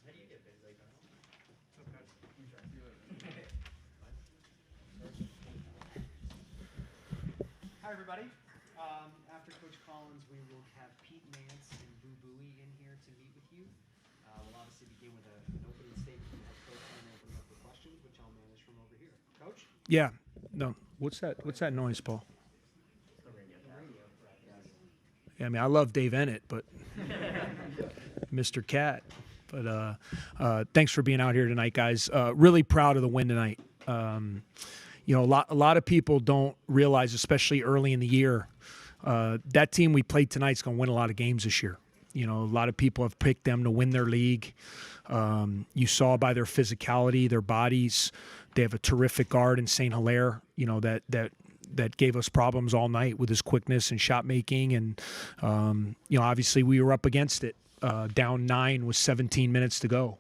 Hi, everybody. After Coach Collins, we will have Pete Nance and Boo Booey in here to meet with you. We'll obviously begin with an opening statement from head coach and then open up for questions, which I'll manage from over here. Coach? Yeah. No. What's that noise, Paul? The radio. Yeah, I mean, I love Dave Ennett, but Mr. Cat. But thanks for being out here tonight, guys. Really proud of the win tonight. A lot of people don't realize, especially early in the year, that team we played tonight is going to win a lot of games this year. A lot of people have picked them to win their league. You saw by their physicality, their bodies. They have a terrific guard in St. Hilaire, that gave us problems all night with his quickness and shot making. And, obviously we were up against it. Down 9 with 17 minutes to go,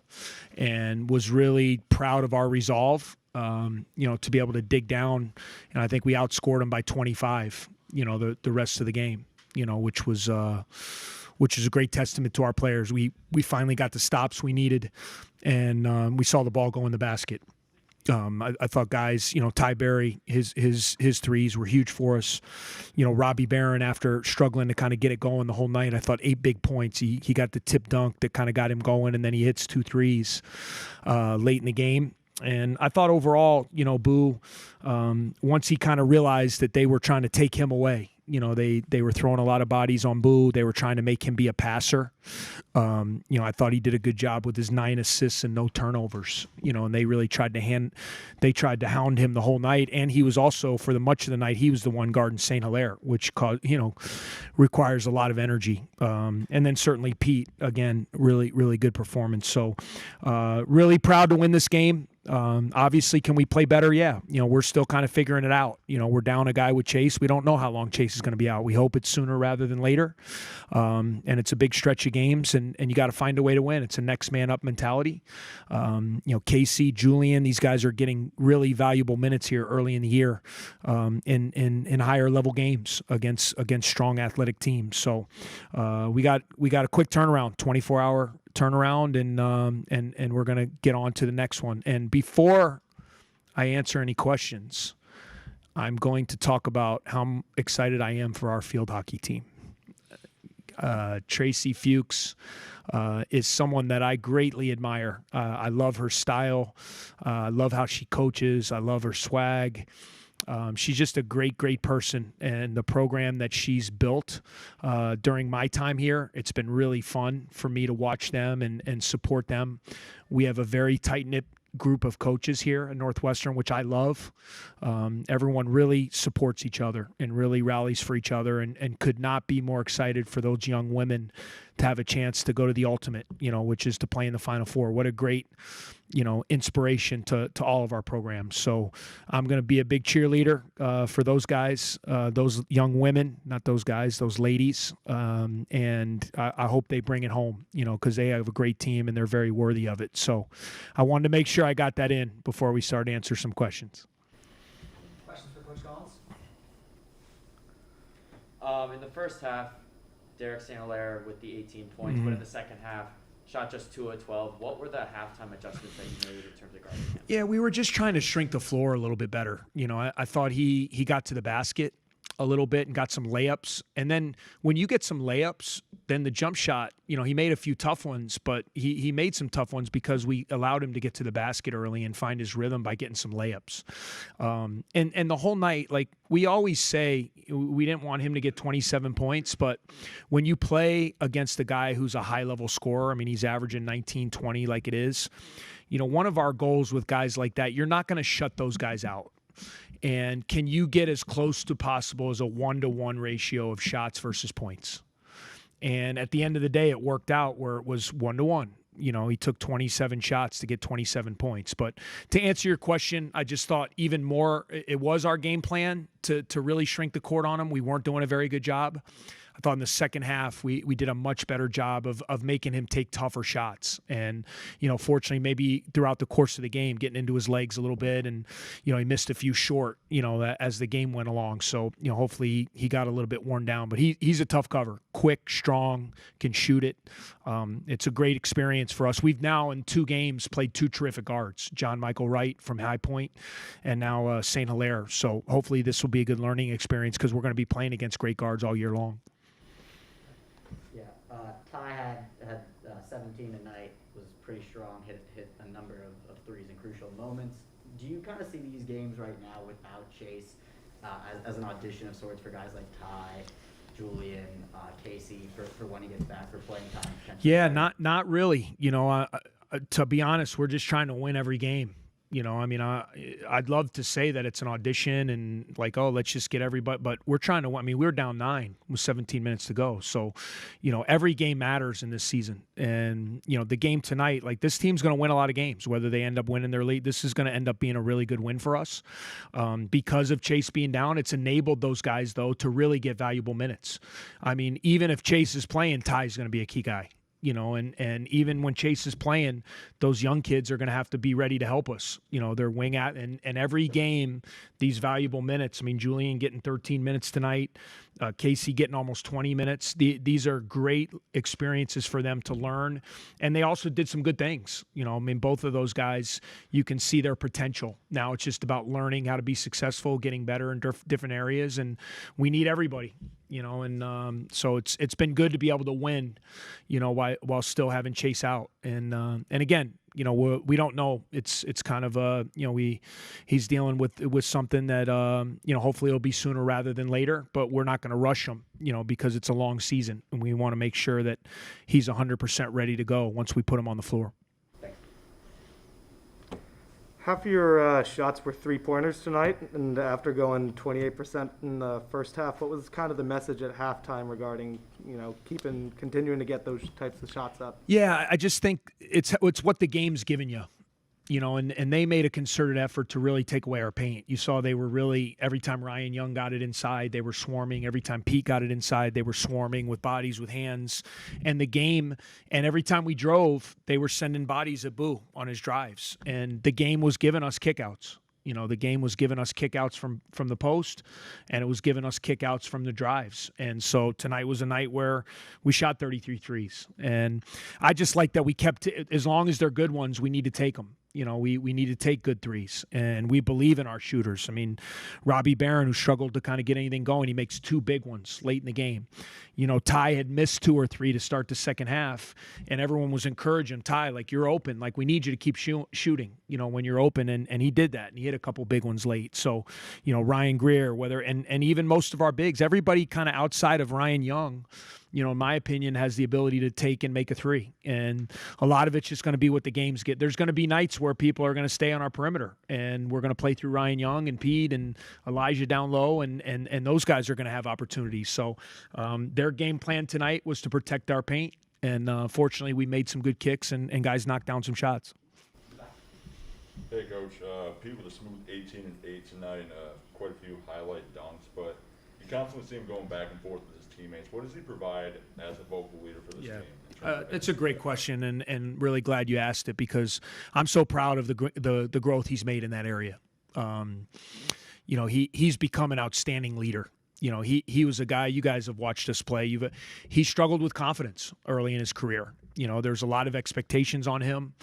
and was really proud of our resolve, to be able to dig down. And I think we outscored them by 25, the rest of the game, which is a great testament to our players. We finally got the stops we needed, and we saw the ball go in the basket. I thought guys, Ty Berry, his threes were huge for us. Robbie Barron, after struggling to kind of get it going the whole night, I thought 8 big points. He got the tip dunk that kind of got him going, and then he hits 2 threes late in the game. And I thought overall, Boo, once he kind of realized that they were trying to take him away, they were throwing a lot of bodies on Boo. They were trying to make him be a passer. I thought he did a good job with his 9 assists and no turnovers. And they really tried to hound him the whole night. And he was also, for the much of the night, he was the one guarding St. Hilaire, which requires a lot of energy. And then certainly Pete, again, really, really good performance. So really proud to win this game. Obviously, can we play better? Yeah. We're still kind of figuring it out. We're down a guy with Chase. We don't know how long Chase is going to be out. We hope it's sooner rather than later. And it's a big stretch of games, and you got to find a way to win. It's a next man up mentality. Casey, Julian, these guys are getting really valuable minutes here early in the year, in higher level games against strong athletic teams. So we got a quick turnaround, 24-hour turnaround, and we're going to get on to the next one. And before I answer any questions, I'm going to talk about how excited I am for our field hockey team. Tracy Fuchs is someone that I greatly admire. I love her style. I love how she coaches. I love her swag. She's just a great, great person, and the program that she's built during my time here, it's been really fun for me to watch them and support them. We have a very tight-knit group of coaches here at Northwestern, which I love. Everyone really supports each other and really rallies for each other, and could not be more excited for those young women to have a chance to go to the ultimate, which is to play in the Final Four. What a great, inspiration to all of our programs. So I'm going to be a big cheerleader for those guys, those young women, not those guys, those ladies. And I hope they bring it home, because they have a great team and they're very worthy of it. So I wanted to make sure I got that in before we start to answer some questions. Questions for Coach Collins? In the first half, Derek St. Hilaire with the 18 points, but in the second half, shot just 2 of 12. What were the halftime adjustments that you made in terms of guarding him? Yeah, we were just trying to shrink the floor a little bit better. I thought he got to the basket a little bit and got some layups. And then when you get some layups, then the jump shot, he made a few tough ones, but he made some tough ones because we allowed him to get to the basket early and find his rhythm by getting some layups. And the whole night, like we always say, we didn't want him to get 27 points, but when you play against a guy who's a high-level scorer, I mean, he's averaging 19, 20 like it is, one of our goals with guys like that, you're not going to shut those guys out. And can you get as close to possible as a 1-to-1 ratio of shots versus points? And at the end of the day, it worked out where it was 1-to-1. He took 27 shots to get 27 points. But to answer your question, I just thought even more, it was our game plan to really shrink the court on him. We weren't doing a very good job. I thought in the second half we did a much better job of making him take tougher shots. And, fortunately, maybe throughout the course of the game, getting into his legs a little bit. And, he missed a few short, as the game went along. So, hopefully he got a little bit worn down. But he's a tough cover. Quick, strong, can shoot it. It's a great experience for us. We've now, in 2 games, played 2 terrific guards. John Michael Wright from High Point and now St. Hilaire. So hopefully this will be a good learning experience because we're going to be playing against great guards all year long. Yeah, Ty had 17 tonight, was pretty strong, hit a number of threes in crucial moments. Do you kind of see these games right now without Chase as an audition of sorts for guys like Ty, Julian, Casey for when he gets back for playing time? Yeah, not really. To be honest, we're just trying to win every game. I'd love to say that it's an audition and let's just get everybody, but we're trying to. We're down 9 with 17 minutes to go. So, every game matters in this season. And, the game tonight, this team's going to win a lot of games, whether they end up winning their lead. This is going to end up being a really good win for us. Because of Chase being down, it's enabled those guys, though, to really get valuable minutes. Even if Chase is playing, Ty's going to be a key guy. And even when Chase is playing, those young kids are going to have to be ready to help us. They're wing at, and every game, these valuable minutes. Julian getting 13 minutes tonight, Casey getting almost 20 minutes. These are great experiences for them to learn. And they also did some good things. Both of those guys, you can see their potential. Now it's just about learning how to be successful, getting better in different areas. And we need everybody. So it's been good to be able to win, while still having Chase out. And again, we don't know. It's kind of he's dealing with something that hopefully it'll be sooner rather than later. But we're not going to rush him, because it's a long season, and we want to make sure that he's 100% ready to go once we put him on the floor. Half of your shots were 3-pointers tonight, and after going 28% in the first half, what was kind of the message at halftime regarding, continuing to get those types of shots up? Yeah, I just think it's what the game's given you. And they made a concerted effort to really take away our paint. You saw they were really, every time Ryan Young got it inside, they were swarming. Every time Pete got it inside, they were swarming with bodies, with hands. And the game, and every time we drove, they were sending bodies at Boo on his drives. And the game was giving us kickouts. The game was giving us kickouts from the post, and it was giving us kickouts from the drives. And so tonight was a night where we shot 33 threes. And I just like that we kept, as long as they're good ones, we need to take them. We need to take good threes, and we believe in our shooters. Robbie Barron, who struggled to kind of get anything going, he makes 2 big ones late in the game. Ty had missed 2 or 3 to start the second half, and everyone was encouraging Ty, you're open, we need you to keep shooting, when you're open, and he did that, and he hit a couple big ones late. So, Ryan Greer, and even most of our bigs, everybody kind of outside of Ryan Young, in my opinion, has the ability to take and make a 3. And a lot of it's just going to be what the games get. There's going to be nights where people are going to stay on our perimeter, and we're going to play through Ryan Young and Pete and Elijah down low, and those guys are going to have opportunities. So their game plan tonight was to protect our paint, and fortunately we made some good kicks, and guys knocked down some shots. Hey, Coach. Pete with a smooth 18 and 8 tonight, and quite a few highlight dunks, but you constantly see him going back and forth with his teammates. What does he provide as a vocal leader for this team? It's a great question, and really glad you asked it, because I'm so proud of the growth he's made in that area. He's become an outstanding leader. He was a guy, you guys have watched us play. He struggled with confidence early in his career. There's a lot of expectations on him.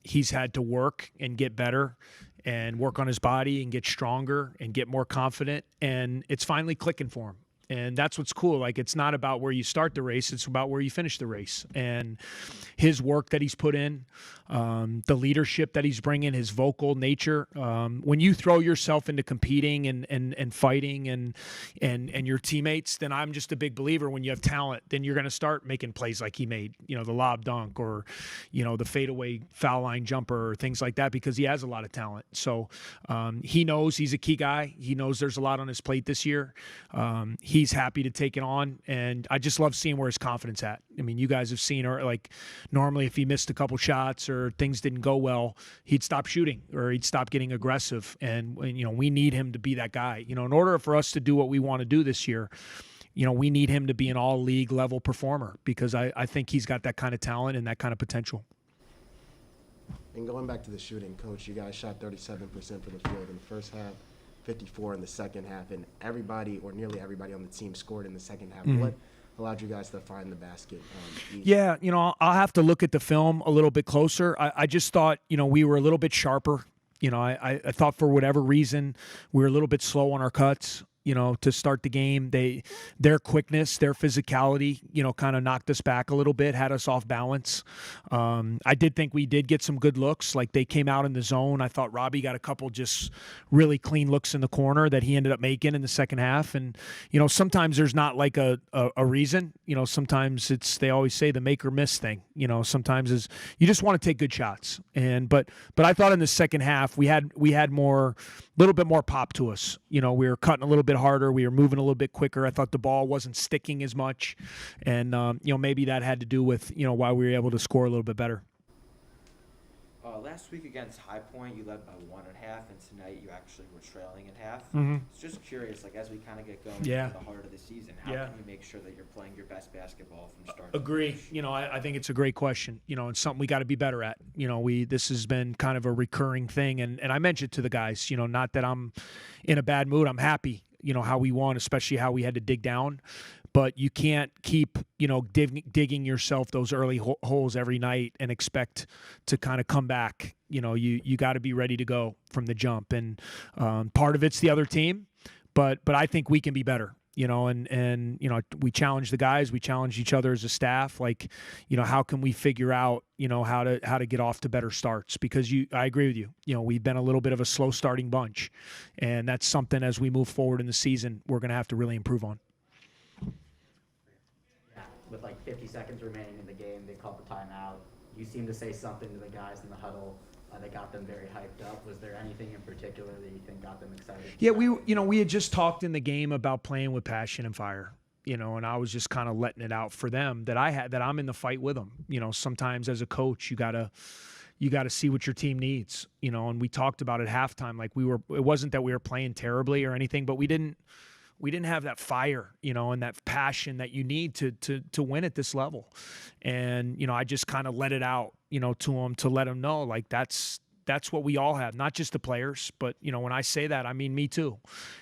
He's had to work and get better and work on his body and get stronger and get more confident. And it's finally clicking for him. And that's what's cool. It's not about where you start the race. It's about where you finish the race. And his work that he's put in, the leadership that he's bringing, his vocal nature. When you throw yourself into competing and fighting and your teammates, then I'm just a big believer when you have talent, then you're going to start making plays like he made, the lob dunk or, the fadeaway foul line jumper or things like that, because he has a lot of talent. So he knows he's a key guy. He knows there's a lot on his plate this year. He's happy to take it on, and I just love seeing where his confidence at. You guys have seen, normally if he missed a couple shots or things didn't go well, he'd stop shooting or he'd stop getting aggressive. And we need him to be that guy. In order for us to do what we want to do this year, we need him to be an all league level performer because I think he's got that kind of talent and that kind of potential. And going back to the shooting, Coach, you guys shot 37% from the field in the first half, 54 in the second half, and everybody or nearly everybody on the team scored in the second half. What allowed you guys to find the basket? Yeah, I'll have to look at the film a little bit closer. I just thought, we were a little bit sharper. I thought for whatever reason we were a little bit slow on our cuts. To start the game, their quickness, their physicality, kind of knocked us back a little bit, had us off balance. I did think we did get some good looks. Like they came out in the zone. I thought Robbie got a couple just really clean looks in the corner that he ended up making in the second half. And, sometimes there's not like a reason, sometimes they always say the make or miss thing, sometimes is you just want to take good shots. But I thought in the second half we had more, little bit more pop to us. We were cutting a little bit harder. We were moving a little bit quicker. I thought the ball wasn't sticking as much. And, maybe that had to do with, why we were able to score a little bit better. Last week against High Point, you led by 1 1/2, and tonight you actually were trailing at half. It's just curious, as we kind of get going into the heart of the season, how can you make sure that you're playing your best basketball from start to Agree. finish? I think it's a great question. It's something we got to be better at. This has been kind of a recurring thing, and I mentioned to the guys, not that I'm in a bad mood. I'm happy, how we won, especially how we had to dig down. But you can't keep, digging yourself those early holes every night and expect to kind of come back. You got to be ready to go from the jump. And part of it's the other team, but I think we can be better. And we challenge the guys, we challenge each other as a staff. Like, how can we figure out, how to get off to better starts? Because I agree with you. We've been a little bit of a slow starting bunch, and that's something as we move forward in the season we're going to have to really improve on. With like 50 seconds remaining in the game, they called the timeout. You seemed to say something to the guys in the huddle that got them very hyped up. Was there anything in particular that you think got them excited? Yeah, we had just talked in the game about playing with passion and fire. And I was just kind of letting it out for them that I'm in the fight with them. Sometimes as a coach, you gotta see what your team needs. And we talked about at halftime, like it wasn't that we were playing terribly or anything, but we didn't have that fire, and that passion that you need to win at this level. And, I just kind of let it out, to them to let them know, like, that's what we all have, not just the players, but, when I say that, I mean me too.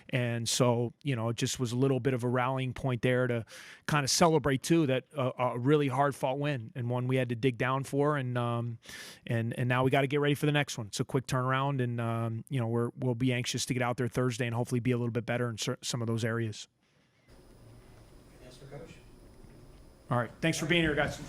And so, it just was a little bit of a rallying point there to kind of celebrate too, that a really hard fought win and one we had to dig down for. And now we got to get ready for the next one. It's a quick turnaround, and, we'll be anxious to get out there Thursday and hopefully be a little bit better in some of those areas. Yes, for Coach. All right. Thanks for being here, guys.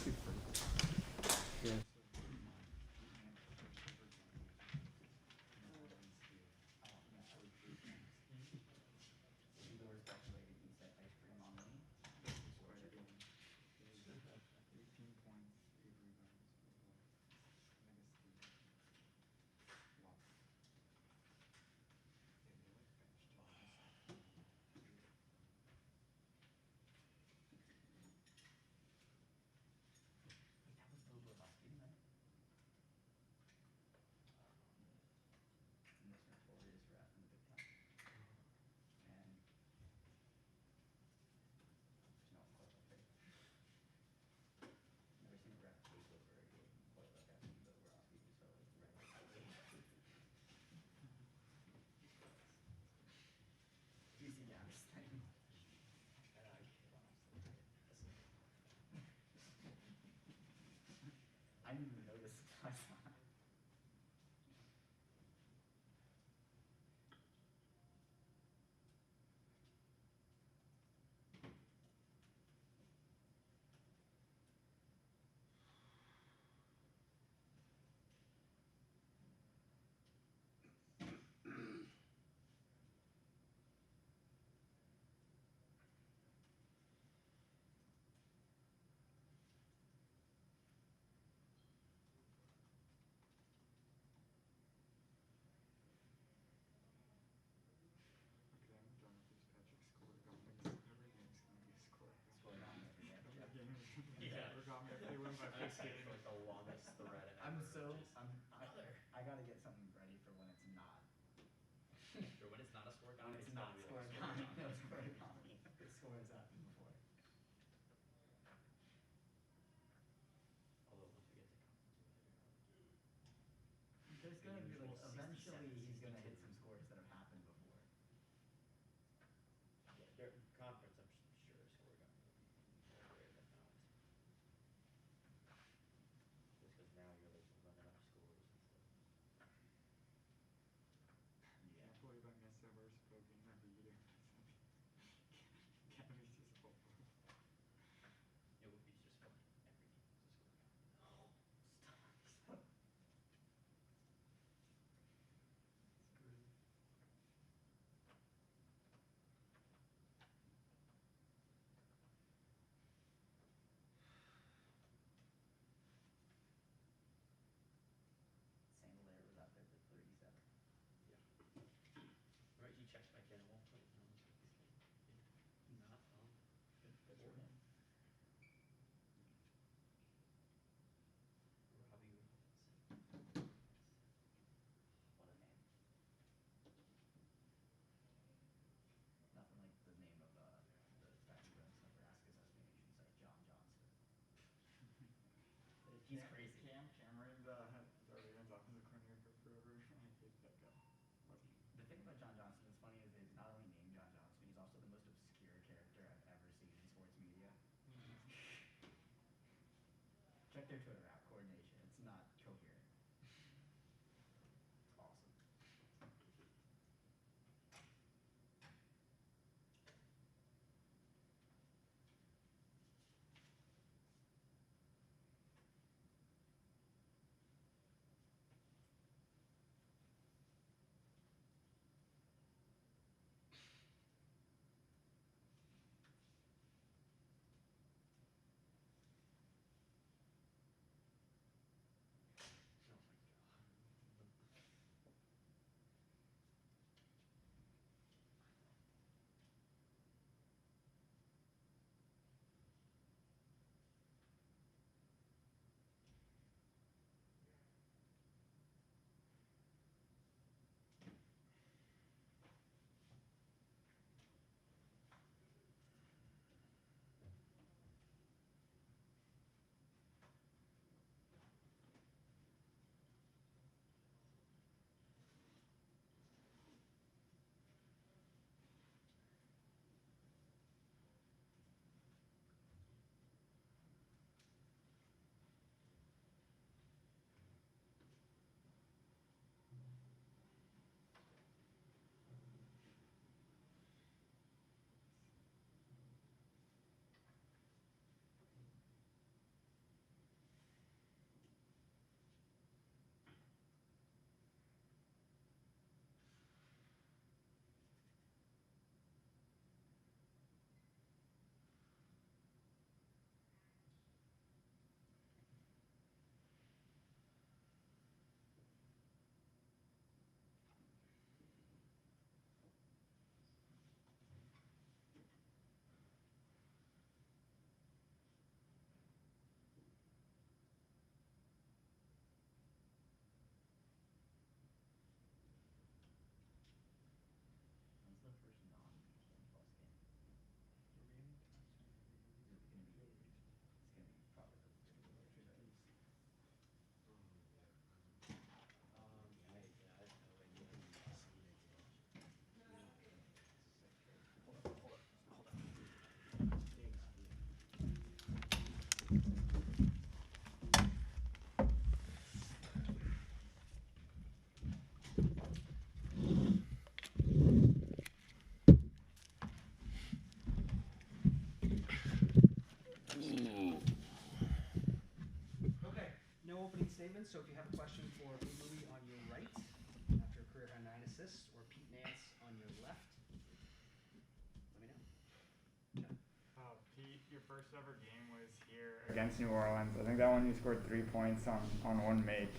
I didn't even notice. I gotta get something ready for when it's not. For when it's not a score, when it's not score, the score has happened before. the gonna be usual like 67, eventually he's gonna 62. hit some scores that have happened before. Yeah, their conference, I'm sure, scoring up more rare than not. Just because now you're like running up scores and stuff. Yeah. Can't believe I missed the worst pro game of the year. Can't be just hopeful. It would be just fun. Every game is a score count. Oh, stop. It's crazy. Saint Hilaire was out there for 37. Yeah. Right, he checked back in at one point, and I was like, he's not on. Good for him. Robbie Robinson. What a name. Nothing like the name of the guy who runs Nebraska's estimations, like John Johnson. He's crazy. Cameron's our Ravens offensive coordinator for forever. I hate that guy. Wasn't he? The thing about John Johnson that's funny is that he's not only named John Johnson, but he's also the most obscure character I've ever seen in sports media. Check their Twitter out, coordination. It's not coherent. It's awesome. Oh my god. When's the first non-weekend plus game? Is it gonna be? It's gonna be probably the Steelers, right? Okay, no opening statements, so if you have a question for Louis on your right, after a career high 9 assists, or Pete Nance on your left, let me know. Pete, your first ever game was here against New Orleans. I think that one you scored 3 points on one make.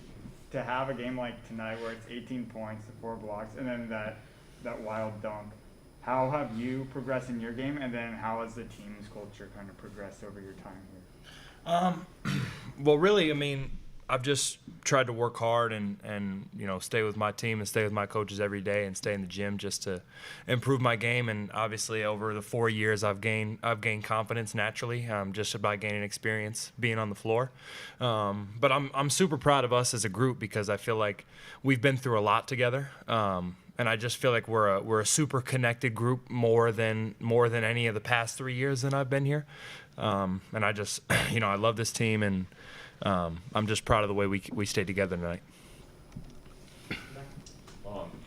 To have a game like tonight where it's 18 points, 4 blocks, and then that wild dunk, how have you progressed in your game, and then how has the team's culture kind of progressed over your time here? Well, really, I mean, I've just tried to work hard and stay with my team and stay with my coaches every day and stay in the gym just to improve my game. And obviously over the 4 years I've gained confidence naturally, just by gaining experience being on the floor. But I'm super proud of us as a group because I feel like we've been through a lot together. And I just feel like we're a super connected group more than any of the past 3 years that I've been here. And I just I love this team, and I'm just proud of the way we stayed together tonight.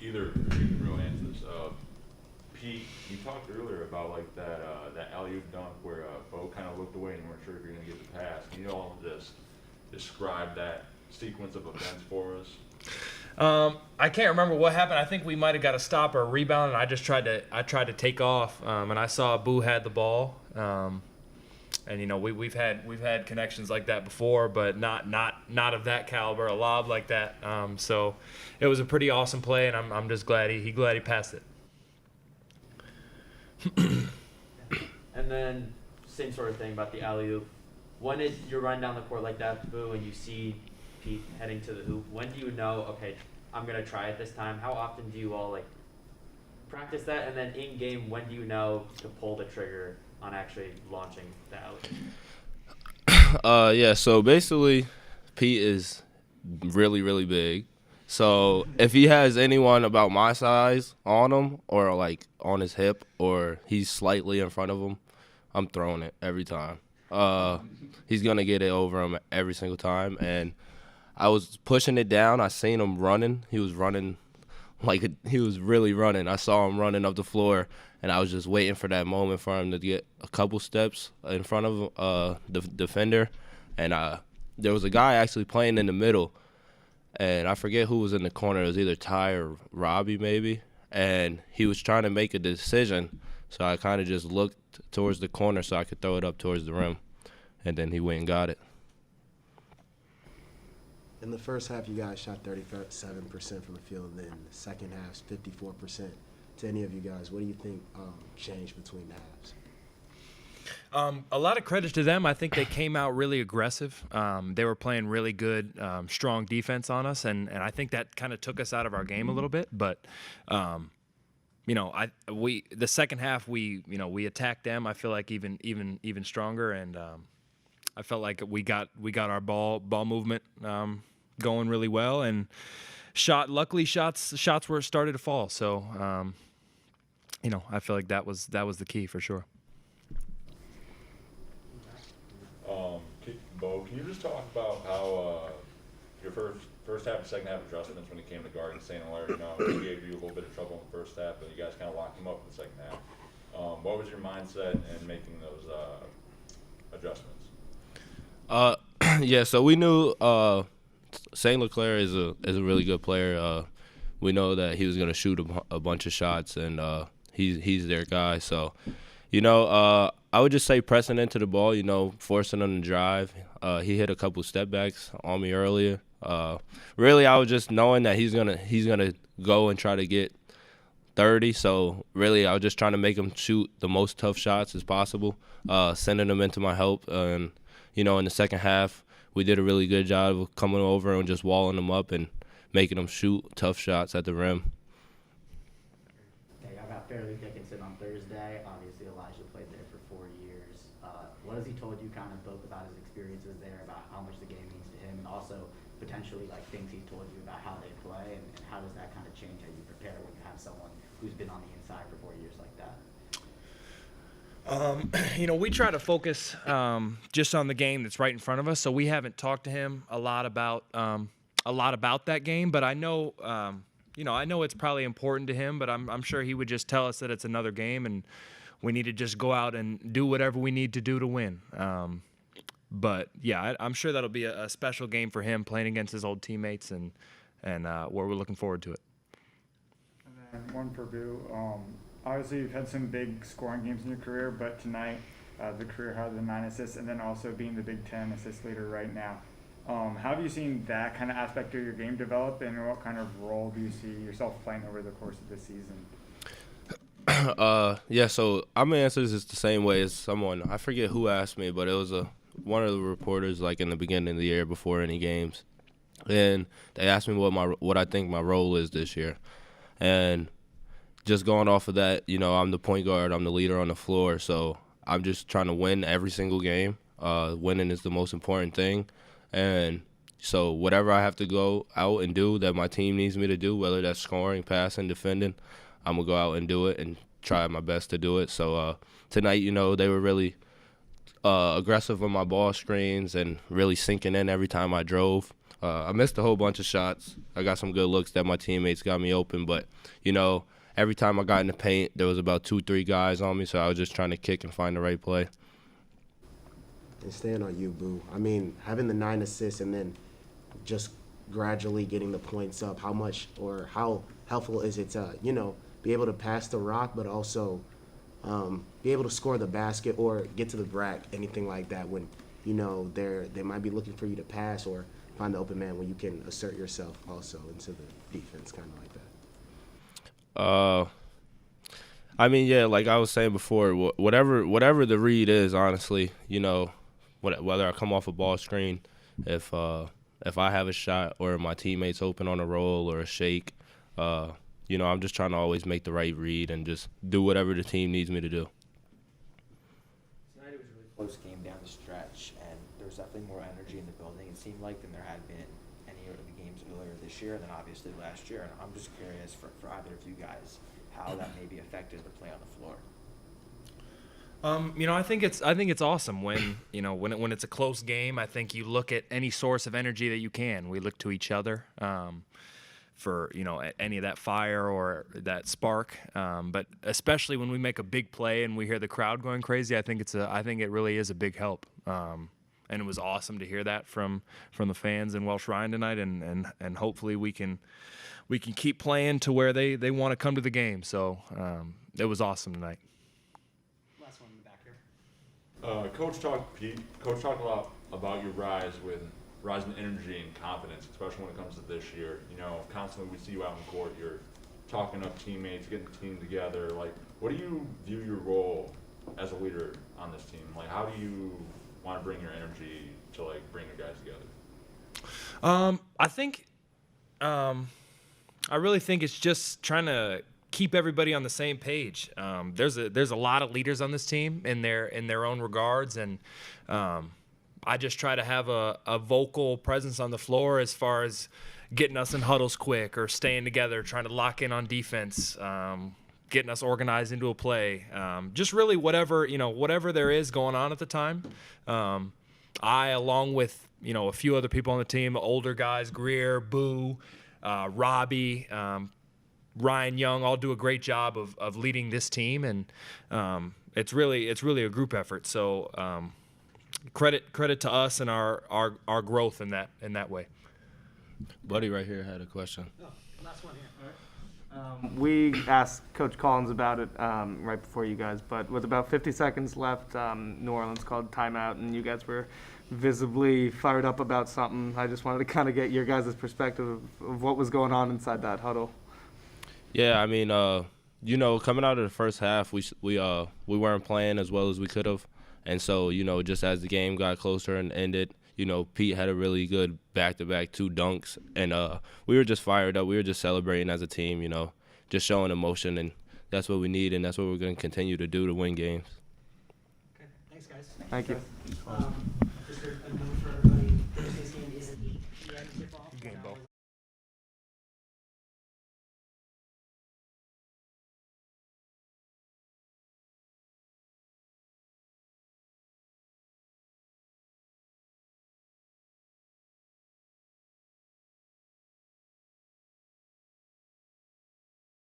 Either you can really answer this. Pete, you talked earlier about like that alley-oop dunk where Bo kind of looked away and weren't sure if you're gonna get the pass. Can you all just describe that sequence of events for us? I can't remember what happened. I think we might have got a stop or a rebound, and I tried to take off, and I saw Boo had the ball. And we've had connections like that before, but not of that caliber, a lob like that. So it was a pretty awesome play, and I'm just glad he passed it. And then same sort of thing about the alley-oop. When you're running down the court like that, Boo, and you see Pete heading to the hoop, when do you know, okay, I'm going to try it this time? How often do you all practice that? And then in game, when do you know to pull the trigger on actually launching the alley? Yeah, so basically Pete is really, really big. So if he has anyone about my size on him or on his hip or he's slightly in front of him, I'm throwing it every time. He's going to get it over him every single time. And I was pushing it down. I seen him running. He was running he was really running. I saw him running up the floor, and I was just waiting for that moment for him to get a couple steps in front of the defender. And there was a guy actually playing in the middle, and I forget who was in the corner. It was either Ty or Robbie maybe, and he was trying to make a decision. So I kind of just looked towards the corner so I could throw it up towards the rim, and then he went and got it. In the first half, you guys shot 37% from the field, and then the second half, 54%. To any of you guys, what do you think changed between the halves? A lot of credit to them. I think they came out really aggressive. They were playing really good, strong defense on us, and I think that kind of took us out of our game a little bit. But the second half we attacked them. I feel like even stronger, and I felt like we got our ball movement going really well, and luckily shots were started to fall. So I feel like that was the key for sure. Bo, can you just talk about how your first half and second half adjustments when it came to guarding St. Hilaire? He gave you a little bit of trouble in the first half, but you guys kind of locked him up in the second half. What was your mindset in making those adjustments? Yeah, so we knew St. Leclerc is a really good player. We know that he was going to shoot a bunch of shots, and he's their guy. So, I would just say pressing into the ball, forcing him to drive. He hit a couple step backs on me earlier. Really, I was just knowing that he's gonna go and try to get 30. So really, I was just trying to make him shoot the most tough shots as possible, sending him into my help. And in the second half, we did a really good job of coming over and just walling him up and making him shoot tough shots at the rim. Okay, I got Fairleigh Dickinson on Thursday. Obviously, Elijah played there for 4 years. What has he told you kind of both about his experiences there, about how much the game means to him, and also potentially things he told you about how they play, and how does that kind of change how you prepare when you have someone who's been on the inside for 4 years like that? We try to focus just on the game that's right in front of us. So we haven't talked to him a lot about that game. But I know, I know it's probably important to him. But I'm sure he would just tell us that it's another game, and we need to just go out and do whatever we need to do to win. But yeah, I'm sure that'll be a special game for him, playing against his old teammates, and we're looking forward to it. And then one for Boo. Obviously, you've had some big scoring games in your career, but tonight the career high of the 9 assists, and then also being the Big Ten assist leader right now. How have you seen that kind of aspect of your game develop, and what kind of role do you see yourself playing over the course of this season? Yeah, so I'm gonna answer this the same way as someone, I forget who asked me, but it was one of the reporters like in the beginning of the year before any games, and they asked me what I think my role is this year, and just going off of that, I'm the point guard, I'm the leader on the floor, so I'm just trying to win every single game. Winning is the most important thing, and so whatever I have to go out and do that my team needs me to do, whether that's scoring, passing, defending, I'm going to go out and do it and try my best to do it. So tonight, they were really aggressive on my ball screens and really sinking in every time I drove. I missed a whole bunch of shots. I got some good looks that my teammates got me open, but, every time I got in the paint, there was about 2-3 guys on me, so I was just trying to kick and find the right play. And staying on you, Boo. I mean, having the 9 assists and then just gradually getting the points up, how much or how helpful is it to, be able to pass the rock, but also be able to score the basket or get to the rack, anything like that, when, they might be looking for you to pass or find the open man when you can assert yourself also into the defense, kind of like that. I mean, yeah, like I was saying before, whatever the read is, honestly, whether I come off a ball screen, if I have a shot or my teammates open on a roll or a shake, I'm just trying to always make the right read and just do whatever the team needs me to do. Tonight it was a really close game down the stretch, and there was definitely more energy in the building, it seemed like, than there had been any of the games earlier this year and then obviously last year. And I'm just curious for either of you guys how that maybe affected the play on the floor. I think it's awesome when when it's a close game. I think you look at any source of energy that you can. We look to each other for any of that fire or that spark. But especially when we make a big play and we hear the crowd going crazy, I think it really is a big help. And it was awesome to hear that from the fans in Welsh Ryan tonight, and hopefully we can keep playing to where they want to come to the game. So it was awesome tonight. Last one in the back here. Coach talked a lot about your rise in energy and confidence, especially when it comes to this year. Constantly we see you out in court, you're talking up teammates, getting the team together. Like, what do you view your role as a leader on this team? Like, how do you want to bring your energy to bring your guys together? I think, I really think it's just trying to keep everybody on the same page. There's a lot of leaders on this team in their own regards, and I just try to have a vocal presence on the floor as far as getting us in huddles quick or staying together, trying to lock in on defense, getting us organized into a play. Just really whatever there is going on at the time. I, along with a few other people on the team, older guys, Greer, Boo, Robbie, Ryan Young, all do a great job of leading this team, and it's really a group effort. So credit to us and our growth in that way. Buddy right here had a question. Oh, last one here. We asked Coach Collins about it right before you guys, but with about 50 seconds left, New Orleans called timeout, and you guys were visibly fired up about something. I just wanted to kind of get your guys' perspective of what was going on inside that huddle. Yeah, I mean, coming out of the first half, we weren't playing as well as we could have, and so just as the game got closer and ended, Pete had a really good back-to-back 2 dunks, and we were just fired up. We were just celebrating as a team, just showing emotion, and that's what we need, and that's what we're going to continue to do to win games. Okay, thanks, guys. Thank you. Just a note for everybody, Thursday's game is at 8 p.m. tip-off. Game ball.